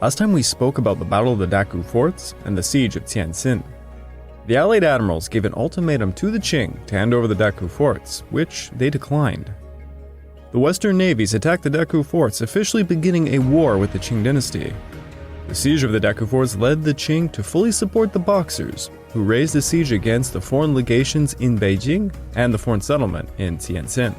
Last time we spoke about the Battle of the Daku Forts and the siege of Tientsin. The Allied admirals gave an ultimatum to the Qing to hand over the Daku Forts, which they declined. The Western navies attacked the Daku Forts, officially beginning a war with the Qing dynasty. The siege of the Daku Forts led the Qing to fully support the Boxers, who raised the siege against the foreign legations in Beijing and the foreign settlement in Tientsin.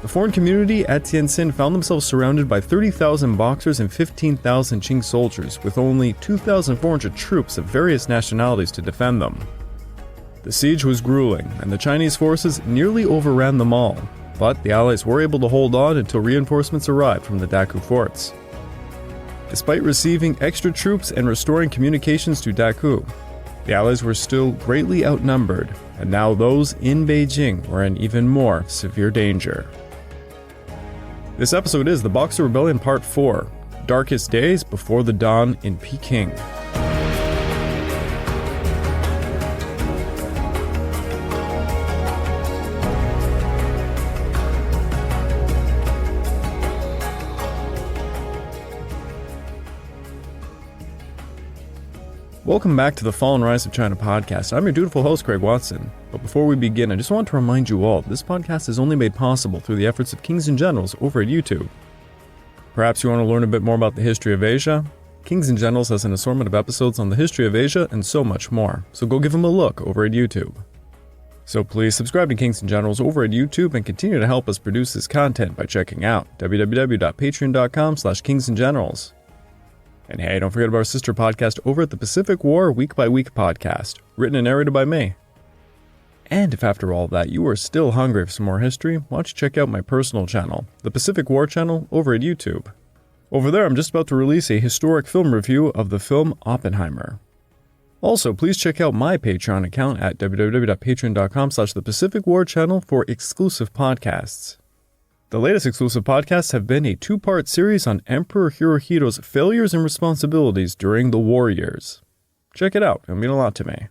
The foreign community at Tientsin found themselves surrounded by 30,000 Boxers and 15,000 Qing soldiers, with only 2,400 troops of various nationalities to defend them. The siege was grueling, and the Chinese forces nearly overran them all, but the Allies were able to hold on until reinforcements arrived from the Daku Forts. Despite receiving extra troops and restoring communications to Daku, the Allies were still greatly outnumbered, and now those in Beijing were in even more severe danger. This episode is the Boxer Rebellion Part 4, Darkest Days Before the Dawn in Peking. Welcome back to the Fall and Rise of China podcast. I'm your dutiful host, Craig Watson. But before we begin, I just want to remind you all, this podcast is only made possible through the efforts of Kings and Generals over at YouTube. Perhaps you want to learn a bit more about the history of Asia? Kings and Generals has an assortment of episodes on the history of Asia and so much more, so go give them a look over at YouTube. So please subscribe to Kings and Generals over at YouTube and continue to help us produce this content by checking out www.patreon.com/kingsandgenerals. And hey, don't forget about our sister podcast over at the Pacific War Week by Week podcast, written and narrated by me. And if after all that you are still hungry for some more history, why don't you check out my personal channel, the Pacific War channel, over at YouTube. Over there, I'm just about to release a historic film review of the film Oppenheimer. Also, please check out my Patreon account at www.patreon.com/thepacificwarchannel for exclusive podcasts. The latest exclusive podcasts have been a two-part series on Emperor Hirohito's failures and responsibilities during the war years. Check it out, it'll mean a lot to me.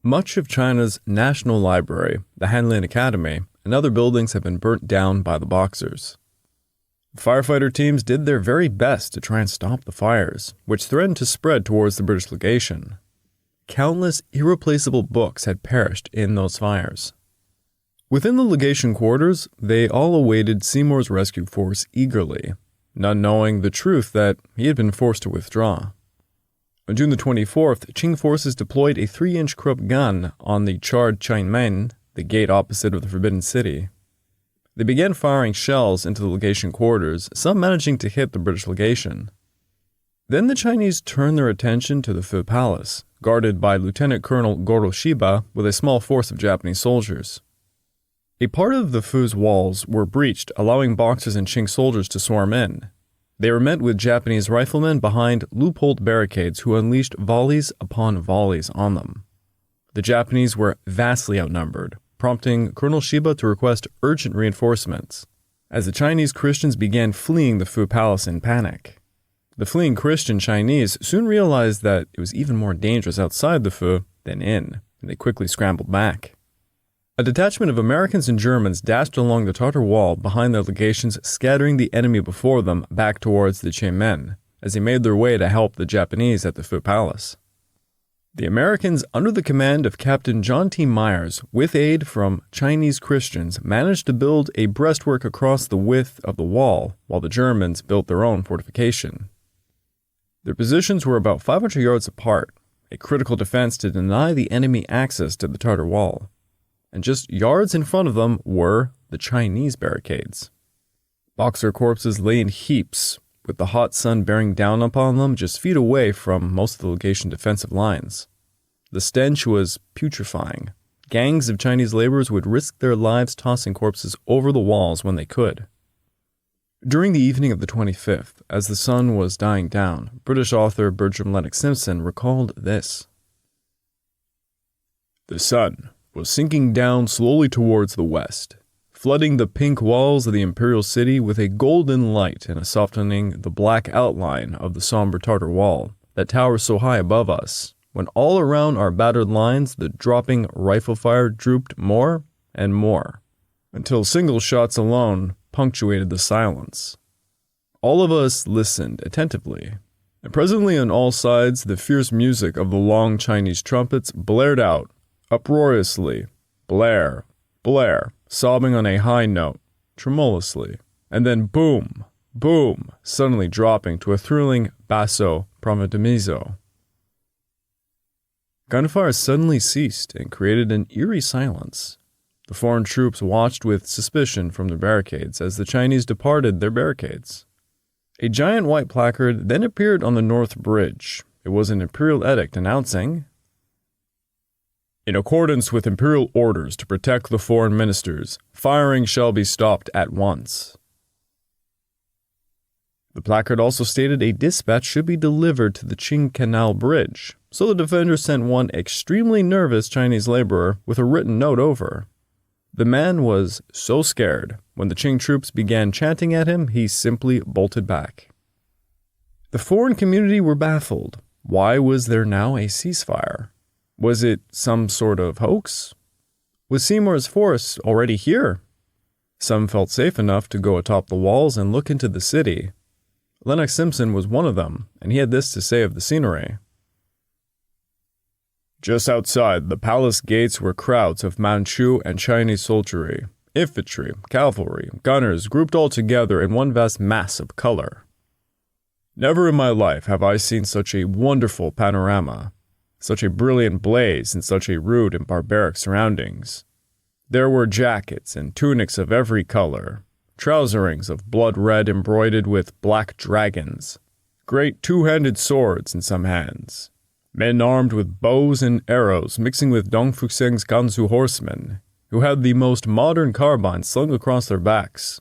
Much of China's National Library, the Hanlin Academy, and other buildings have been burnt down by the Boxers. Firefighter teams did their very best to try and stop the fires, which threatened to spread towards the British legation. Countless irreplaceable books had perished in those fires. Within the legation quarters, they all awaited Seymour's rescue force eagerly, none knowing the truth that he had been forced to withdraw. On June the 24th, Qing forces deployed a 3-inch Krupp gun on the charred Changmen, the gate opposite of the Forbidden City. They began firing shells into the legation quarters, some managing to hit the British legation. Then the Chinese turned their attention to the Fu Palace, guarded by Lieutenant Colonel Goroshiba with a small force of Japanese soldiers. A part of the Fu's walls were breached, allowing Boxers and Qing soldiers to swarm in. They were met with Japanese riflemen behind loopholed barricades who unleashed volleys upon volleys on them. The Japanese were vastly outnumbered, prompting Colonel Shiba to request urgent reinforcements, as the Chinese Christians began fleeing the Fu Palace in panic. The fleeing Christian Chinese soon realized that it was even more dangerous outside the Fu than in, and they quickly scrambled back. A detachment of Americans and Germans dashed along the Tartar wall behind their legations, scattering the enemy before them back towards the Changmen, as they made their way to help the Japanese at the Fu Palace. The Americans, under the command of Captain John T. Myers, with aid from Chinese Christians, managed to build a breastwork across the width of the wall, while the Germans built their own fortification. Their positions were about 500 yards apart, a critical defense to deny the enemy access to the Tartar wall. And just yards in front of them were the Chinese barricades. Boxer corpses lay in heaps, with the hot sun bearing down upon them just feet away from most of the legation defensive lines. The stench was putrefying. Gangs of Chinese laborers would risk their lives tossing corpses over the walls when they could. During the evening of the 25th, as the sun was dying down, British author Bertram Lennox Simpson recalled this. The sun was sinking down slowly towards the west, flooding the pink walls of the imperial city with a golden light and softening the black outline of the somber Tartar wall that towers so high above us, when all around our battered lines the dropping rifle fire drooped more and more, until single shots alone punctuated the silence. All of us listened attentively, and presently on all sides the fierce music of the long Chinese trumpets blared out, uproariously, blare, blare, sobbing on a high note, tremulously, and then boom, boom, suddenly dropping to a thrilling basso prometimezzo. Gunfire suddenly ceased and created an eerie silence. The foreign troops watched with suspicion from their barricades as the Chinese departed their barricades. A giant white placard then appeared on the North Bridge. It was an imperial edict announcing, "In accordance with imperial orders to protect the foreign ministers, firing shall be stopped at once." The placard also stated a dispatch should be delivered to the Qing Canal Bridge, so the defenders sent one extremely nervous Chinese laborer with a written note over. The man was so scared, when the Qing troops began chanting at him, he simply bolted back. The foreign community were baffled. Why was there now a ceasefire? Was it some sort of hoax? Was Seymour's force already here? Some felt safe enough to go atop the walls and look into the city. Lennox Simpson was one of them, and he had this to say of the scenery. "Just outside the palace gates were crowds of Manchu and Chinese soldiery, infantry, cavalry, gunners grouped all together in one vast mass of color. Never in my life have I seen such a wonderful panorama, such a brilliant blaze in such a rude and barbaric surroundings. There were jackets and tunics of every color, trouserings of blood red embroidered with black dragons, great two-handed swords in some hands, men armed with bows and arrows mixing with Dong Fuxiang's Gansu horsemen, who had the most modern carbines slung across their backs.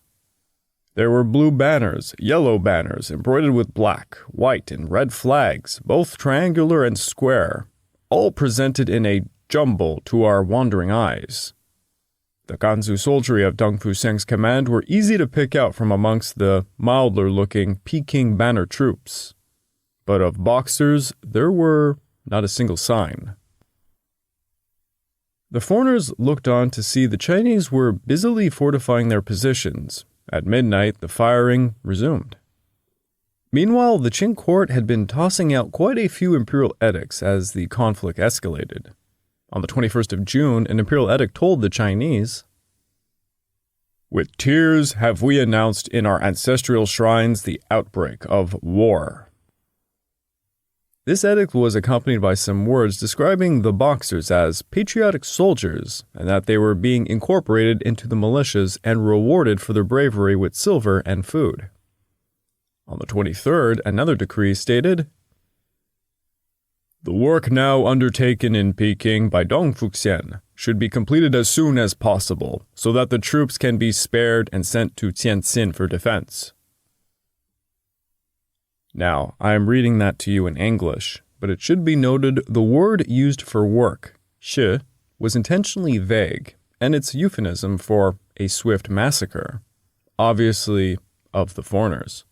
There were blue banners, yellow banners embroidered with black, white, and red flags, both triangular and square, all presented in a jumble to our wandering eyes. The Gansu soldiery of Dong Fuxiang's command were easy to pick out from amongst the milder-looking Peking banner troops. But of Boxers, there were not a single sign." The foreigners looked on to see the Chinese were busily fortifying their positions. At midnight, the firing resumed. Meanwhile, the Qing court had been tossing out quite a few imperial edicts as the conflict escalated. On the 21st of June, an imperial edict told the Chinese, "With tears have we announced in our ancestral shrines the outbreak of war." This edict was accompanied by some words describing the Boxers as patriotic soldiers and that they were being incorporated into the militias and rewarded for their bravery with silver and food. On the 23rd, another decree stated, "The work now undertaken in Peking by Dong Fuxian should be completed as soon as possible so that the troops can be spared and sent to Tientsin for defense." Now, I am reading that to you in English, but it should be noted the word used for work, shi, was intentionally vague, and it's euphemism for a swift massacre, obviously of the foreigners.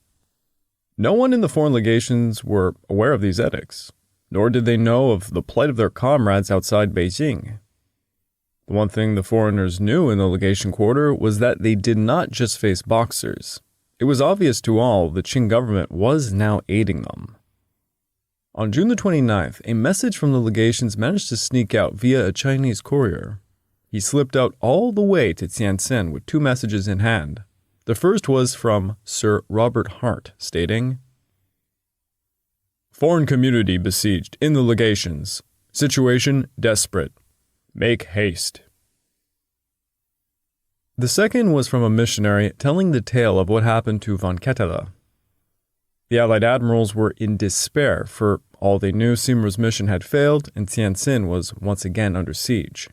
No one in the foreign legations were aware of these edicts, nor did they know of the plight of their comrades outside Beijing. The one thing the foreigners knew in the legation quarter was that they did not just face Boxers. It was obvious to all the Qing government was now aiding them. On June the 29th, a message from the legations managed to sneak out via a Chinese courier. He slipped out all the way to Tientsin with two messages in hand. The first was from Sir Robert Hart, stating, "Foreign community besieged in the legations. Situation desperate. Make haste." The second was from a missionary telling the tale of what happened to von Ketela. The Allied admirals were in despair, for all they knew Seymour's mission had failed and Tientsin was once again under siege.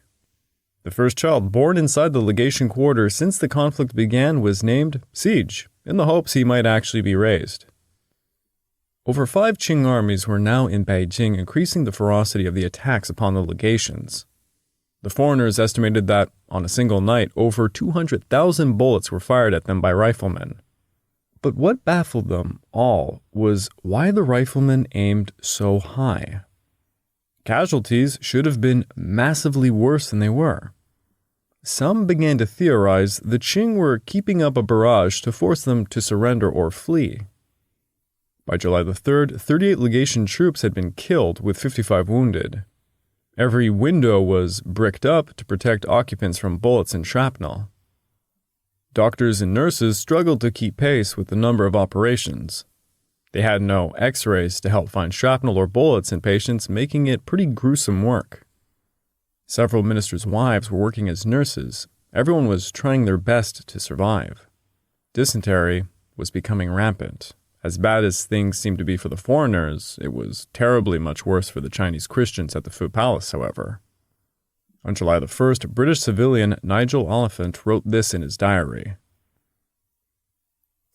The first child born inside the legation quarter since the conflict began was named Siege, in the hopes he might actually be raised. Over 5 Qing armies were now in Beijing, increasing the ferocity of the attacks upon the legations. The foreigners estimated that, on a single night, over 200,000 bullets were fired at them by riflemen. But what baffled them all was why the riflemen aimed so high. Casualties should have been massively worse than they were. Some began to theorize the Qing were keeping up a barrage to force them to surrender or flee. By July the 3rd, 38 legation troops had been killed with 55 wounded. Every window was bricked up to protect occupants from bullets and shrapnel. Doctors and nurses struggled to keep pace with the number of operations. They had no x-rays to help find shrapnel or bullets in patients, making it pretty gruesome work. Several ministers' wives were working as nurses. Everyone was trying their best to survive. Dysentery was becoming rampant. As bad as things seemed to be for the foreigners, it was terribly much worse for the Chinese Christians at the Fu Palace, however. On July the 1st, British civilian Nigel Oliphant wrote this in his diary.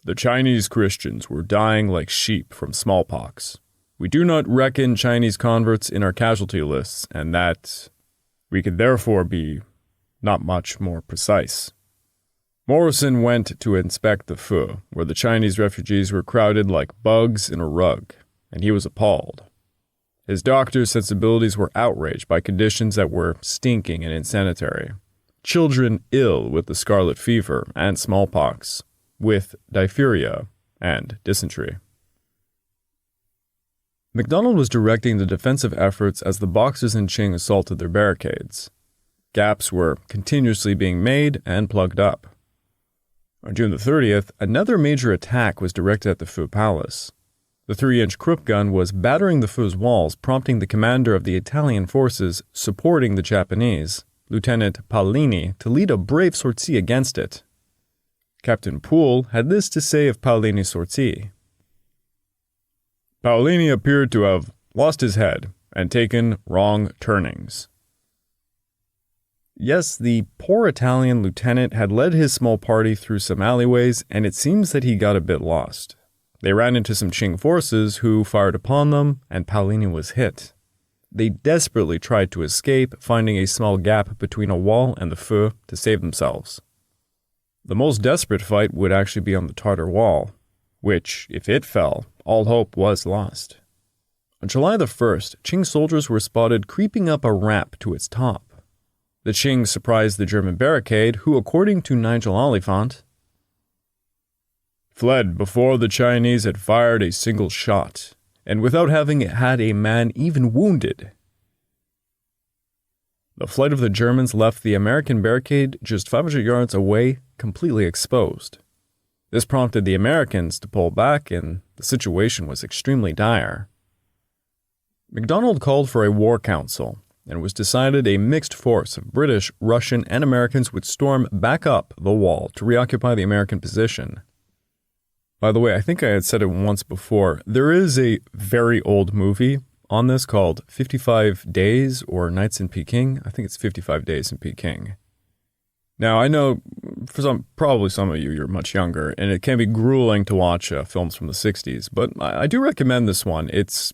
The Chinese Christians were dying like sheep from smallpox. We do not reckon Chinese converts in our casualty lists, and that we could therefore be not much more precise. Morrison went to inspect the Fu, where the Chinese refugees were crowded like bugs in a rug, and he was appalled. His doctor's sensibilities were outraged by conditions that were stinking and insanitary. Children ill with the scarlet fever and smallpox, with diphtheria and dysentery. MacDonald was directing the defensive efforts as the Boxers and Qing assaulted their barricades. Gaps were continuously being made and plugged up. On June the 30th, another major attack was directed at the Fu Palace. The 3-inch Krupp gun was battering the Fu's walls, prompting the commander of the Italian forces supporting the Japanese, Lieutenant Paolini, to lead a brave sortie against it. Captain Poole had this to say of Paolini's sortie. Paolini appeared to have lost his head and taken wrong turnings. Yes, the poor Italian lieutenant had led his small party through some alleyways, and it seems that he got a bit lost. They ran into some Qing forces who fired upon them, and Paolini was hit. They desperately tried to escape, finding a small gap between a wall and the Fu to save themselves. The most desperate fight would actually be on the Tartar wall, which, if it fell, all hope was lost. On July the 1st, Qing soldiers were spotted creeping up a ramp to its top. The Qing surprised the German barricade, who, according to Nigel Oliphant, fled before the Chinese had fired a single shot, and without having had a man even wounded. The flight of the Germans left the American barricade just 500 yards away, completely exposed. This prompted the Americans to pull back, and the situation was extremely dire. MacDonald called for a war council, and it was decided a mixed force of British, Russian, and Americans would storm back up the wall to reoccupy the American position. By the way, I think I had said it once before, there is a very old movie on this called 55 Days or Nights in Peking. I think it's 55 Days in Peking. Now, I know for probably some of you, you're much younger, and it can be grueling to watch films from the 60s, but I do recommend this one. It's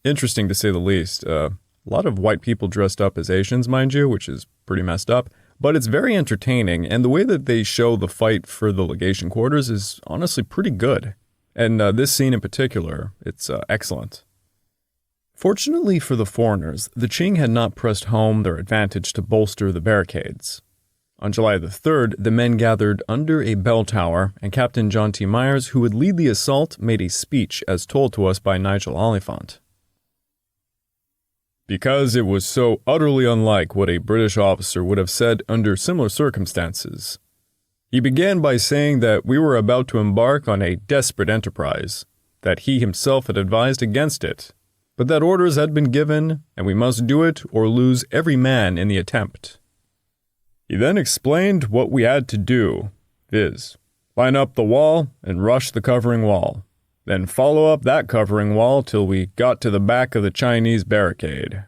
interesting to say the least. A lot of white people dressed up as Asians, mind you, which is pretty messed up. But it's very entertaining, and the way that they show the fight for the legation quarters is honestly pretty good. And this scene in particular, it's excellent. Fortunately for the foreigners, the Qing had not pressed home their advantage to bolster the barricades. On July the 3rd, the men gathered under a bell tower, and Captain John T. Myers, who would lead the assault, made a speech as told to us by Nigel Oliphant. Because it was so utterly unlike what a British officer would have said under similar circumstances. He began by saying that we were about to embark on a desperate enterprise, that he himself had advised against it, but that orders had been given, and we must do it or lose every man in the attempt. He then explained what we had to do, viz., line up the wall and rush the covering wall. Then follow up that covering wall till we got to the back of the Chinese barricade.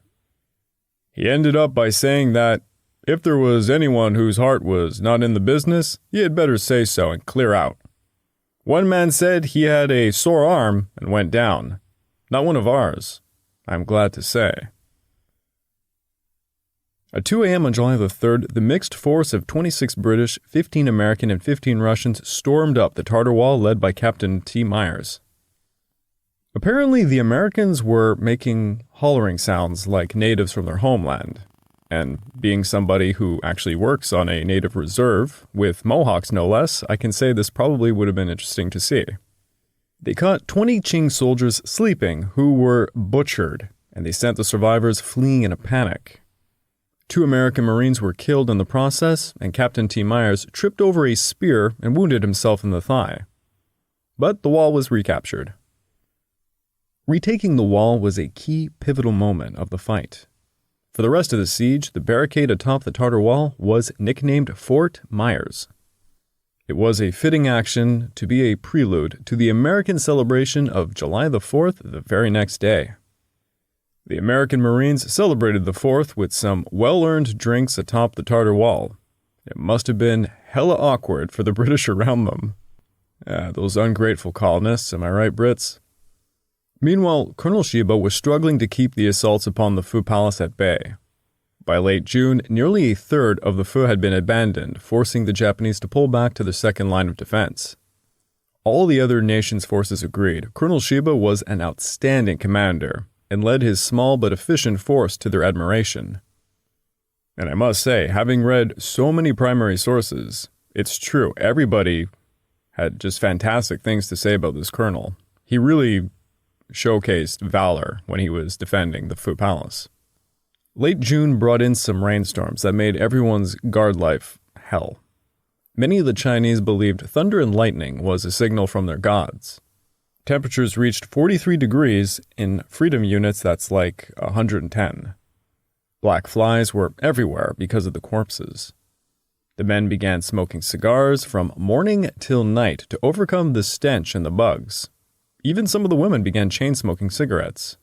He ended up by saying that, if there was anyone whose heart was not in the business, he had better say so and clear out. One man said he had a sore arm and went down. Not one of ours, I'm glad to say. At 2 a.m. on July the 3rd, the mixed force of 26 British, 15 American, and 15 Russians stormed up the Tartar wall led by Captain T. Myers. Apparently, the Americans were making hollering sounds like natives from their homeland, And being somebody who actually works on a native reserve, with Mohawks no less, I can say this probably would have been interesting to see. They caught 20 Qing soldiers sleeping who were butchered, and they sent the survivors fleeing in a panic. 2 American Marines were killed in the process, and Captain T. Myers tripped over a spear and wounded himself in the thigh. But the wall was recaptured. Retaking the wall was a key pivotal moment of the fight. For the rest of the siege, the barricade atop the Tartar wall was nicknamed Fort Myers. It was a fitting action to be a prelude to the American celebration of July the 4th the very next day. The American Marines celebrated the 4th with some well-earned drinks atop the Tartar wall. It must have been hella awkward for the British around them. Those ungrateful colonists, am I right, Brits? Meanwhile, Colonel Shiba was struggling to keep the assaults upon the Phu Palace at bay. By late June, nearly a third of the Phu had been abandoned, forcing the Japanese to pull back to the second line of defense. All the other nations' forces agreed. Colonel Shiba was an outstanding commander and led his small but efficient force to their admiration. And I must say, having read so many primary sources, it's true, everybody had just fantastic things to say about this colonel. He really showcased valor when he was defending the Phu Palace. Late June brought in some rainstorms that made everyone's guard life hell. Many of the Chinese believed thunder and lightning was a signal from their gods. Temperatures reached 43 degrees in freedom units, that's like 110. Black flies were everywhere because of the corpses. The men began smoking cigars from morning till night to overcome the stench and the bugs. Even some of the women began chain-smoking cigarettes.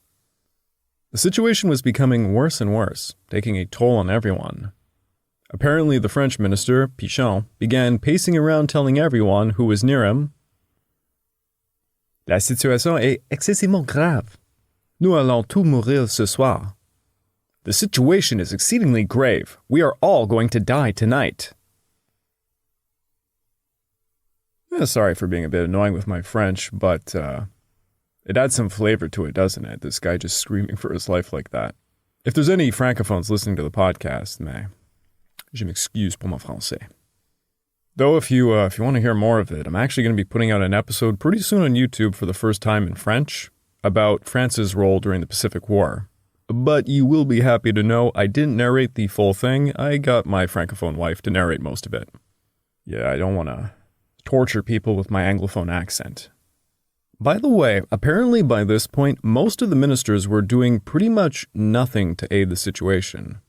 The situation was becoming worse and worse, taking a toll on everyone. Apparently, the French minister, Pichon, began pacing around telling everyone who was near him, "La situation est excessivement grave. Nous allons tous mourir ce soir." The situation is exceedingly grave. We are all going to die tonight. Sorry for being a bit annoying with my French, but it adds some flavor to it, doesn't it? This guy just screaming for his life like that. If there's any francophones listening to the podcast, je m'excuse pour mon français. Though if you want to hear more of it, I'm actually going to be putting out an episode pretty soon on YouTube for the first time in French about France's role during the Pacific War. But you will be happy to know I didn't narrate the full thing. I got my francophone wife to narrate most of it. Yeah, I don't want to torture people with my Anglophone accent. By the way, apparently by this point, most of the ministers were doing pretty much nothing to aid the situation.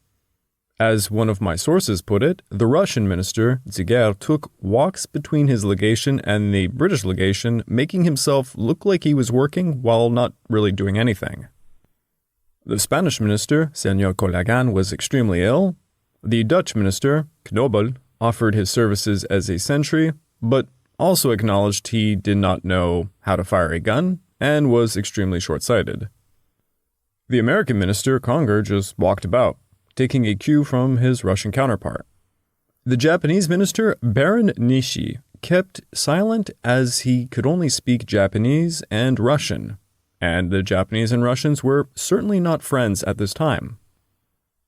As one of my sources put it, the Russian minister, Ziger, took walks between his legation and the British legation, making himself look like he was working while not really doing anything. The Spanish minister, Señor Colagan, was extremely ill. The Dutch minister, Knobel, offered his services as a sentry, but also acknowledged he did not know how to fire a gun and was extremely short-sighted. The American minister, Conger, just walked about, taking a cue from his Russian counterpart. The Japanese minister, Baron Nishi, kept silent as he could only speak Japanese and Russian, and the Japanese and Russians were certainly not friends at this time.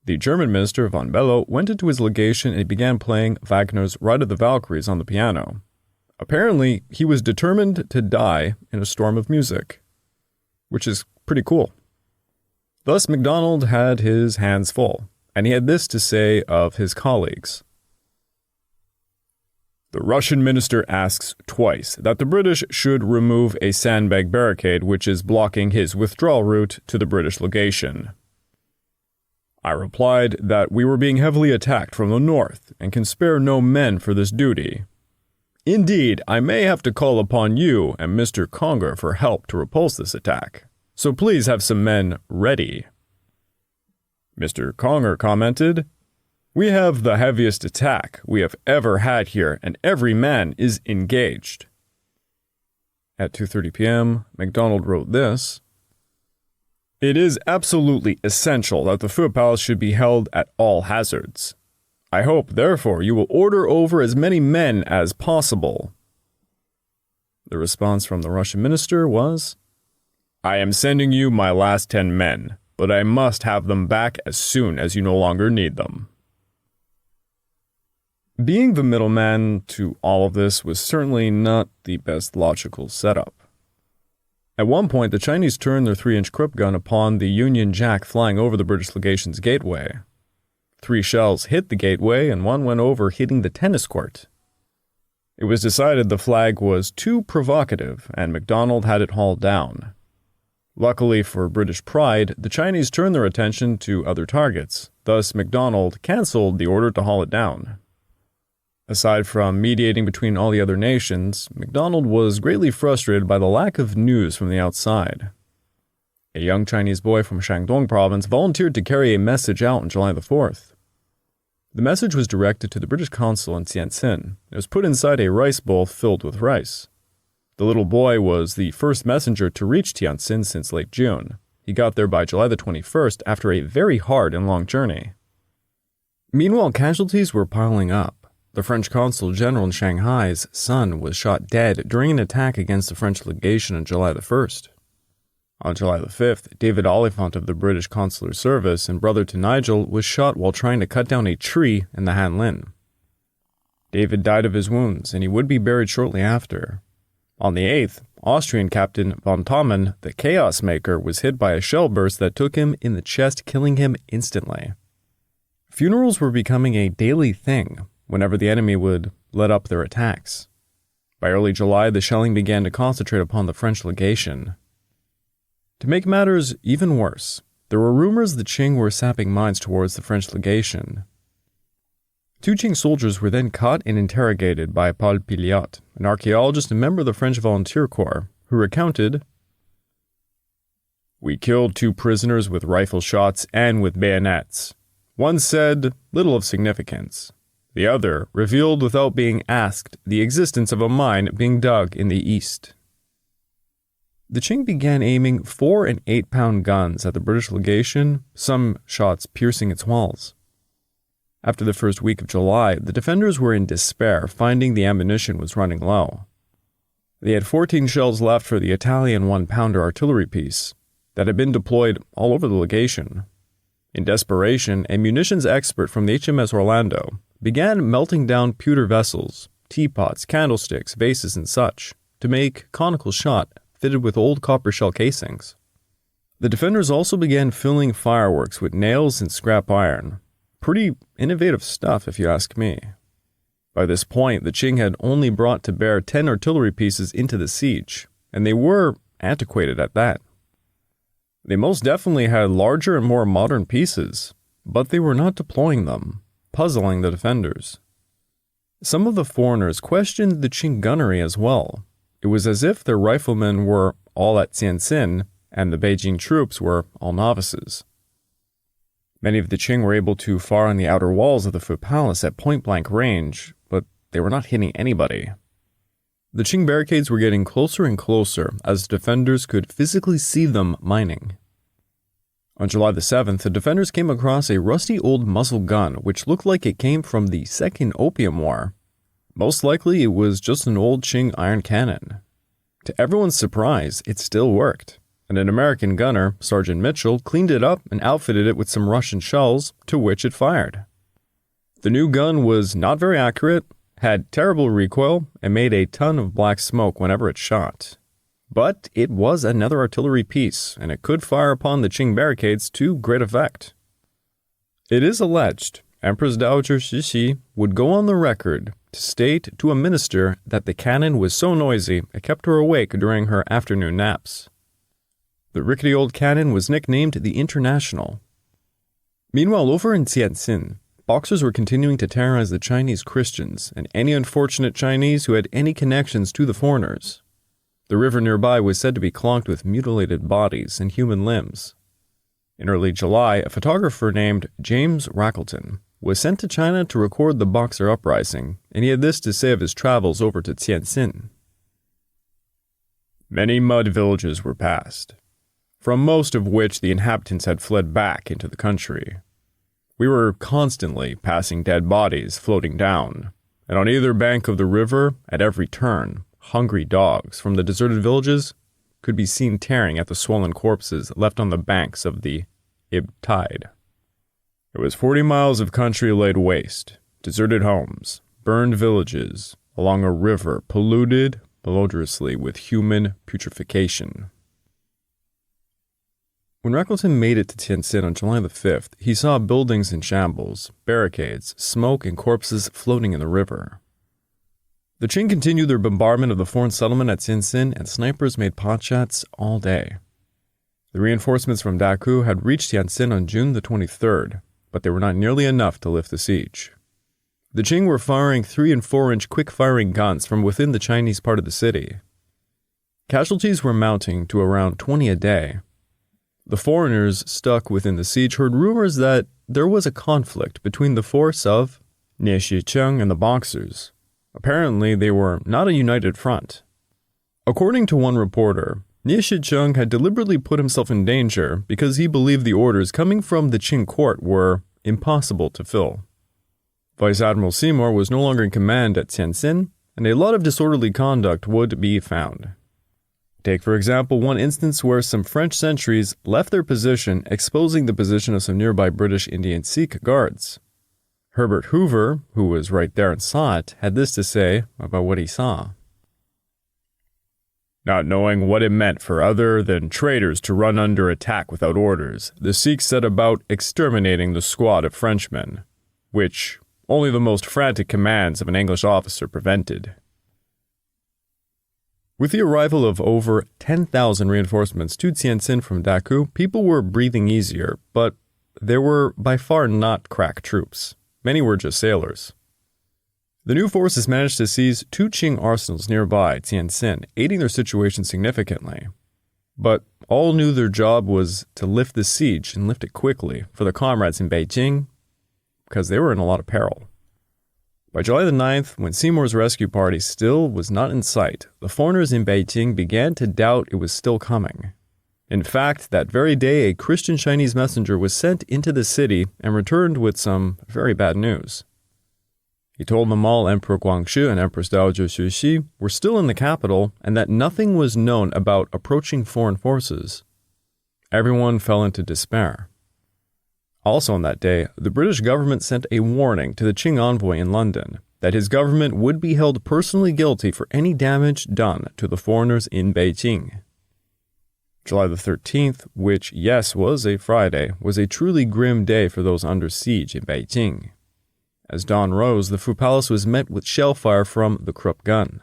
The German minister, von Bellow, went into his legation and began playing Wagner's Ride of the Valkyries on the piano. Apparently, he was determined to die in a storm of music, which is pretty cool. Thus, MacDonald had his hands full, and he had this to say of his colleagues. The Russian minister asks twice that the British should remove a sandbag barricade which is blocking his withdrawal route to the British legation. I replied that we were being heavily attacked from the north and can spare no men for this duty. Indeed, I may have to call upon you and Mr. Conger for help to repulse this attack, so please have some men ready. Mr. Conger commented, "We have the heaviest attack we have ever had here, and every man is engaged." At 2:30 p.m., MacDonald wrote this, "It is absolutely essential that the Phu Palace should be held at all hazards. I hope, therefore, you will order over as many men as possible." The response from the Russian minister was, "I am sending you my last 10 men, but I must have them back as soon as you no longer need them." Being the middleman to all of this was certainly not the best logical setup. At one point, the Chinese turned their 3-inch Krupp gun upon the Union Jack flying over the British legation's gateway. 3 shells hit the gateway, and 1 went over, hitting the tennis court. It was decided the flag was too provocative, and MacDonald had it hauled down. Luckily for British pride, the Chinese turned their attention to other targets, thus MacDonald cancelled the order to haul it down. Aside from mediating between all the other nations, MacDonald was greatly frustrated by the lack of news from the outside. A young Chinese boy from Shandong province volunteered to carry a message out on July the 4th. The message was directed to the British consul in Tientsin. It was put inside a rice bowl filled with rice. The little boy was the first messenger to reach Tientsin since late June. He got there by July the 21st after a very hard and long journey. Meanwhile, casualties were piling up. The French consul general in Shanghai's son was shot dead during an attack against the French legation on July the 1st. On July the 5th, David Oliphant of the British Consular Service and brother to Nigel was shot while trying to cut down a tree in the Hanlin. David died of his wounds, and he would be buried shortly after. On the 8th, Austrian Captain von Thommen, the Chaos Maker, was hit by a shell burst that took him in the chest, killing him instantly. Funerals were becoming a daily thing whenever the enemy would let up their attacks. By early July, the shelling began to concentrate upon the French legation. To make matters even worse, there were rumors the Qing were sapping mines towards the French legation. 2 Qing soldiers were then caught and interrogated by Paul Pilliot, an archaeologist and member of the French Volunteer Corps, who recounted, "We killed 2 prisoners with rifle shots and with bayonets. One said little of significance. The other revealed without being asked the existence of a mine being dug in the east." The Qing began aiming 4- and 8-pound guns at the British legation, some shots piercing its walls. After the first week of July, the defenders were in despair, finding the ammunition was running low. They had 14 shells left for the Italian 1-pounder artillery piece that had been deployed all over the legation. In desperation, a munitions expert from the HMS Orlando began melting down pewter vessels, teapots, candlesticks, vases, and such, to make conical shot fitted with old copper shell casings. The defenders also began filling fireworks with nails and scrap iron. Pretty innovative stuff, if you ask me. By this point, the Qing had only brought to bear 10 artillery pieces into the siege, and they were antiquated at that. They most definitely had larger and more modern pieces, but they were not deploying them, puzzling the defenders. Some of the foreigners questioned the Qing gunnery as well. It was as if their riflemen were all at Tientsin and the Beijing troops were all novices. Many of the Qing were able to fire on the outer walls of the Foot Palace at point-blank range, but they were not hitting anybody. The Qing barricades were getting closer and closer as the defenders could physically see them mining. On July the 7th, the defenders came across a rusty old muzzle gun which looked like it came from the Second Opium War. Most likely, it was just an old Qing iron cannon. To everyone's surprise, it still worked, and an American gunner, Sergeant Mitchell, cleaned it up and outfitted it with some Russian shells, to which it fired. The new gun was not very accurate, had terrible recoil, and made a ton of black smoke whenever it shot. But it was another artillery piece, and it could fire upon the Qing barricades to great effect. It is alleged Empress Dowager Cixi would go on the record to state to a minister that the cannon was so noisy it kept her awake during her afternoon naps. The rickety old cannon was nicknamed the International. Meanwhile, over in Tientsin, Boxers were continuing to terrorize the Chinese Christians and any unfortunate Chinese who had any connections to the foreigners. The river nearby was said to be clogged with mutilated bodies and human limbs. In early July, a photographer named James Rackleton was sent to China to record the Boxer Uprising, and he had this to say of his travels over to Tientsin. Many mud villages were passed, from most of which the inhabitants had fled back into the country. We were constantly passing dead bodies floating down, and on either bank of the river, at every turn, hungry dogs from the deserted villages could be seen tearing at the swollen corpses left on the banks of the ebb tide. It was 40 miles of country laid waste, deserted homes, burned villages, along a river polluted malodorously with human putrefaction. When Shackleton made it to Tientsin on July the 5th, he saw buildings in shambles, barricades, smoke, and corpses floating in the river. The Qing continued their bombardment of the foreign settlement at Tientsin, and snipers made potshots all day. The reinforcements from Daku had reached Tientsin on June the 23rd, but they were not nearly enough to lift the siege. The Qing were firing 3- and 4-inch quick-firing guns from within the Chinese part of the city. Casualties were mounting to around 20 a day. The foreigners stuck within the siege heard rumors that there was a conflict between the force of Nie Shicheng and the Boxers. Apparently, they were not a united front. According to one reporter, Nie Shicheng had deliberately put himself in danger because he believed the orders coming from the Qing court were impossible to fill. Vice Admiral Seymour was no longer in command at Tientsin, and a lot of disorderly conduct would be found. Take, for example, one instance where some French sentries left their position, exposing the position of some nearby British Indian Sikh guards. Herbert Hoover, who was right there and saw it, had this to say about what he saw. Not knowing what it meant for other than traitors to run under attack without orders, the Sikhs set about exterminating the squad of Frenchmen, which only the most frantic commands of an English officer prevented. With the arrival of over 10,000 reinforcements to Tientsin from Daku, people were breathing easier, but they were by far not crack troops. Many were just sailors. The new forces managed to seize 2 Qing arsenals nearby Tientsin, aiding their situation significantly. But all knew their job was to lift the siege and lift it quickly for their comrades in Beijing, because they were in a lot of peril. By July the 9th, when Seymour's rescue party still was not in sight, the foreigners in Beijing began to doubt it was still coming. In fact, that very day, a Christian Chinese messenger was sent into the city and returned with some very bad news. He told them all Emperor Guangxi and Empress Dowager Cixi were still in the capital and that nothing was known about approaching foreign forces. Everyone fell into despair. Also on that day, the British government sent a warning to the Qing envoy in London that his government would be held personally guilty for any damage done to the foreigners in Beijing. July the 13th, which, yes, was a Friday, was a truly grim day for those under siege in Beijing. As dawn rose, the Fu Palace was met with shell fire from the Krupp gun.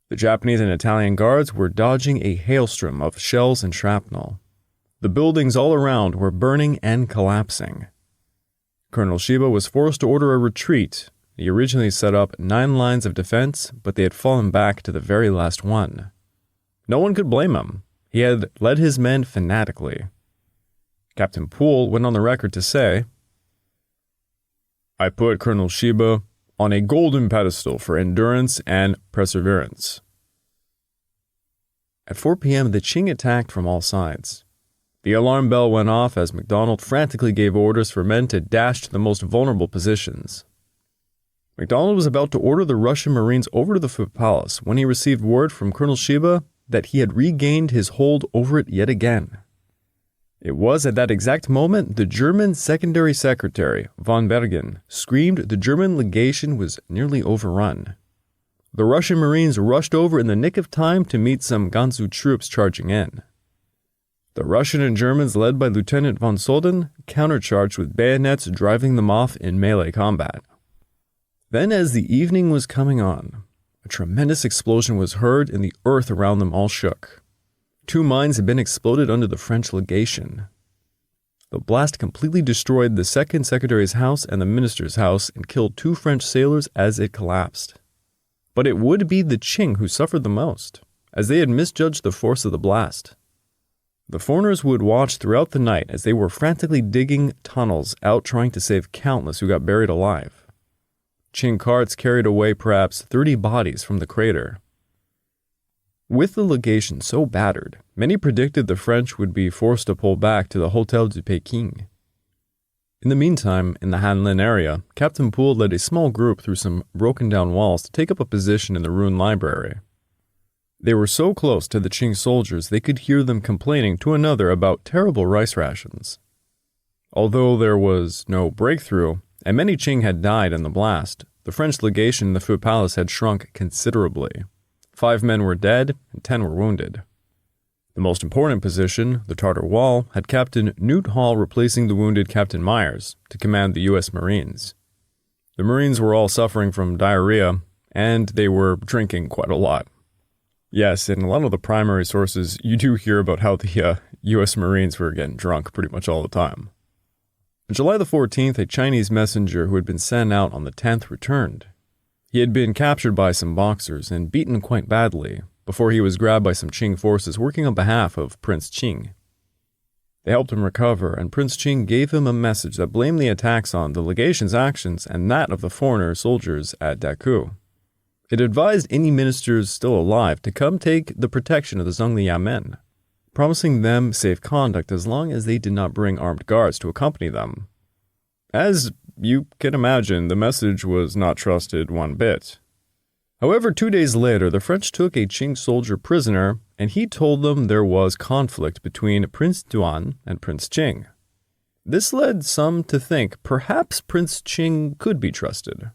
The Japanese and Italian guards were dodging a hailstorm of shells and shrapnel. The buildings all around were burning and collapsing. Colonel Shiba was forced to order a retreat. He originally set up 9 lines of defense, but they had fallen back to the very last one. No one could blame him. He had led his men fanatically. Captain Poole went on the record to say, "I put Colonel Shiba on a golden pedestal for endurance and perseverance." At 4 p.m., the Qing attacked from all sides. The alarm bell went off as MacDonald frantically gave orders for men to dash to the most vulnerable positions. MacDonald was about to order the Russian Marines over to the Fu Palace when he received word from Colonel Shiba that he had regained his hold over it yet again. It was at that exact moment the German secondary secretary, von Bergen, screamed the German legation was nearly overrun. The Russian Marines rushed over in the nick of time to meet some Gansu troops charging in. The Russian and Germans, led by Lieutenant von Soden, countercharged with bayonets, driving them off in melee combat. Then, as the evening was coming on, a tremendous explosion was heard and the earth around them all shook. 2 mines had been exploded under the French legation. The blast completely destroyed the second secretary's house and the minister's house and killed 2 French sailors as it collapsed. But it would be the Qing who suffered the most, as they had misjudged the force of the blast. The foreigners would watch throughout the night as they were frantically digging tunnels out trying to save countless who got buried alive. Qing carts carried away perhaps 30 bodies from the crater. With the legation so battered, many predicted the French would be forced to pull back to the Hôtel du Peking. In the meantime, in the Hanlin area, Captain Poole led a small group through some broken-down walls to take up a position in the ruined library. They were so close to the Qing soldiers they could hear them complaining to another about terrible rice rations. Although there was no breakthrough, and many Qing had died in the blast, the French legation in the Phu Palace had shrunk considerably. 5 men were dead and 10 were wounded. The most important position, the Tartar Wall, had Captain Newt Hall replacing the wounded Captain Myers to command the U.S. Marines. The Marines were all suffering from diarrhea, and they were drinking quite a lot. Yes, in a lot of the primary sources, you do hear about how the U.S. Marines were getting drunk pretty much all the time. On July the 14th, a Chinese messenger who had been sent out on the 10th returned. He had been captured by some boxers and beaten quite badly before he was grabbed by some Qing forces working on behalf of Prince Ching. They helped him recover, and Prince Ching gave him a message that blamed the attacks on the legation's actions and that of the foreigner soldiers at Daku. It advised any ministers still alive to come take the protection of the Zhongli men, promising them safe conduct as long as they did not bring armed guards to accompany them. As you can imagine, the message was not trusted one bit. However, 2 days later, the French took a Qing soldier prisoner, and he told them there was conflict between Prince Duan and Prince Ching. This led some to think perhaps Prince Ching could be trusted.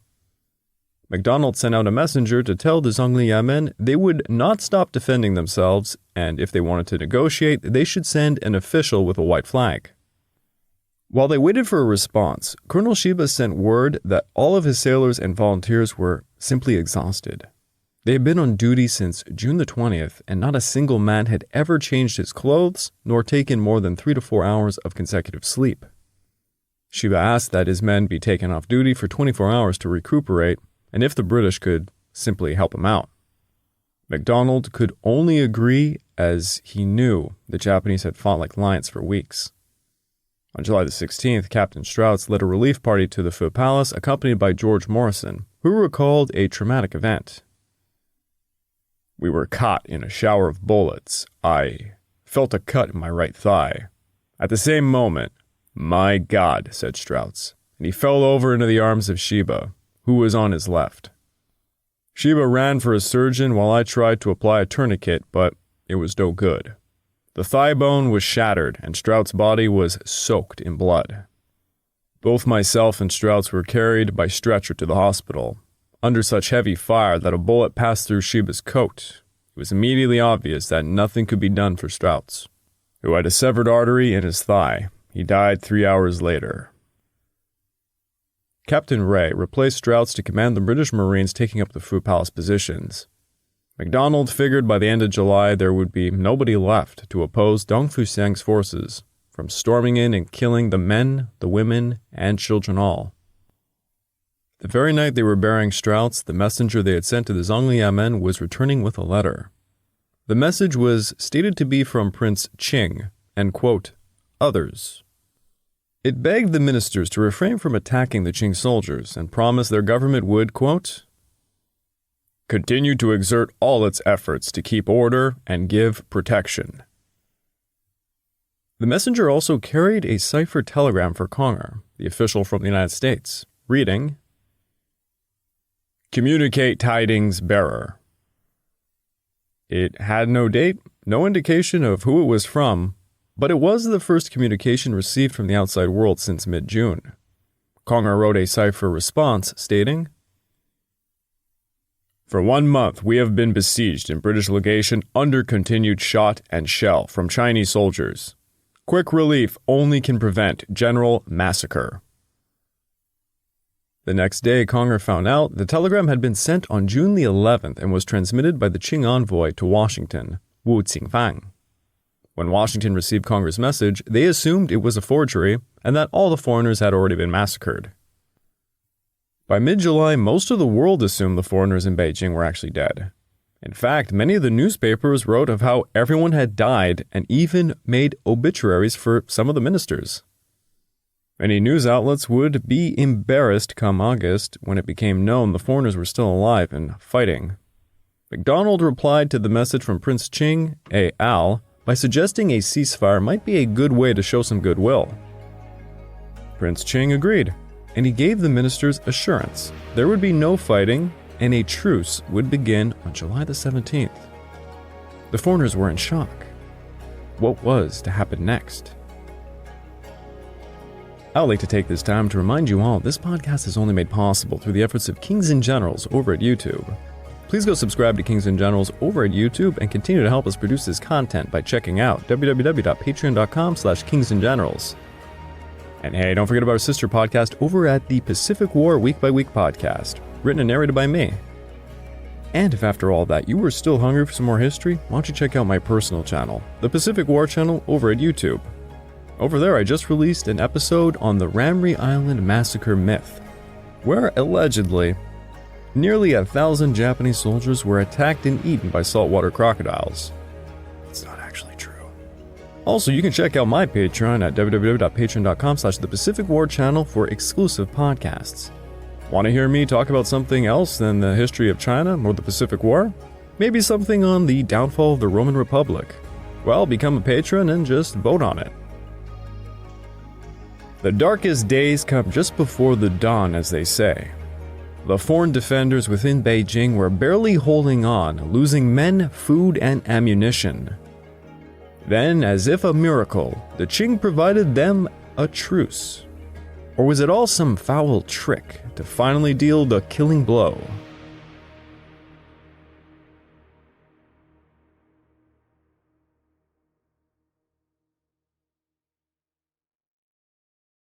MacDonald sent out a messenger to tell the Zhongli men they would not stop defending themselves, and if they wanted to negotiate, they should send an official with a white flag. While they waited for a response, Colonel Shiba sent word that all of his sailors and volunteers were simply exhausted. They had been on duty since June the 20th, and not a single man had ever changed his clothes nor taken more than 3 to 4 hours of consecutive sleep. Shiba asked that his men be taken off duty for 24 hours to recuperate, and if the British could simply help him out. MacDonald could only agree as he knew the Japanese had fought like lions for weeks. On July the 16th, Captain Strauss led a relief party to the Phu Palace accompanied by George Morrison, who recalled a traumatic event. "We were caught in a shower of bullets. I felt a cut in my right thigh. At the same moment, 'My God,' said Strauss, and he fell over into the arms of Shiba, who was on his left. Shiba ran for a surgeon while I tried to apply a tourniquet, but it was no good. The thigh bone was shattered, and Strout's body was soaked in blood. Both myself and Strauss were carried by stretcher to the hospital, under such heavy fire that a bullet passed through Shiba's coat. It was immediately obvious that nothing could be done for Strauss, who had a severed artery in his thigh. He died 3 hours later." Captain Ray replaced Strauss to command the British Marines taking up the Phu Palace positions. MacDonald figured by the end of July there would be nobody left to oppose Dong Fusang's forces from storming in and killing the men, the women, and children all. The very night they were burying Strauss, the messenger they had sent to the Zhongli men was returning with a letter. The message was stated to be from Prince Ching and, quote, "others." It begged the ministers to refrain from attacking the Qing soldiers and promised their government would, quote, "continue to exert all its efforts to keep order and give protection." The messenger also carried a cipher telegram for Conger, the official from the United States, reading, "Communicate tidings bearer." It had no date, no indication of who it was from, but it was the first communication received from the outside world since mid-June. Conger wrote a cipher response stating, "For 1 month we have been besieged in British legation under continued shot and shell from Chinese soldiers. Quick relief only can prevent general massacre." The next day, Conger found out the telegram had been sent on June the 11th and was transmitted by the Qing envoy to Washington, Wu Qingfang. When Washington received Conger's message, they assumed it was a forgery and that all the foreigners had already been massacred. By mid-July, most of the world assumed the foreigners in Beijing were actually dead. In fact, many of the newspapers wrote of how everyone had died and even made obituaries for some of the ministers. Many news outlets would be embarrassed come August when it became known the foreigners were still alive and fighting. MacDonald replied to the message from Prince Ching, A.Al., by suggesting a ceasefire might be a good way to show some goodwill. Prince Ching agreed, and he gave the ministers assurance there would be no fighting and a truce would begin on July the 17th. The foreigners were in shock. What was to happen next? I would like to take this time to remind you all this podcast is only made possible through the efforts of Kings and Generals over at YouTube. Please go subscribe to Kings and Generals over at YouTube and continue to help us produce this content by checking out www.patreon.com/kingsandgenerals. And hey, don't forget about our sister podcast over at the Pacific War Week by Week podcast, written and narrated by me. And if after all that you were still hungry for some more history, why don't you check out my personal channel, the Pacific War channel over at YouTube. Over there, I just released an episode on the Ramree Island Massacre myth, where allegedly, nearly 1,000 Japanese soldiers were attacked and eaten by saltwater crocodiles. It's not actually true. Also, you can check out my Patreon at www.patreon.com/thepacificwarchannel for exclusive podcasts. Want to hear me talk about something else than the history of China or the Pacific War? Maybe something on the downfall of the Roman Republic? Well, become a patron and just vote on it. The darkest days come just before the dawn, as they say. The foreign defenders within Beijing were barely holding on, losing men, food, and ammunition. Then, as if a miracle, the Qing provided them a truce. Or was it all some foul trick to finally deal the killing blow?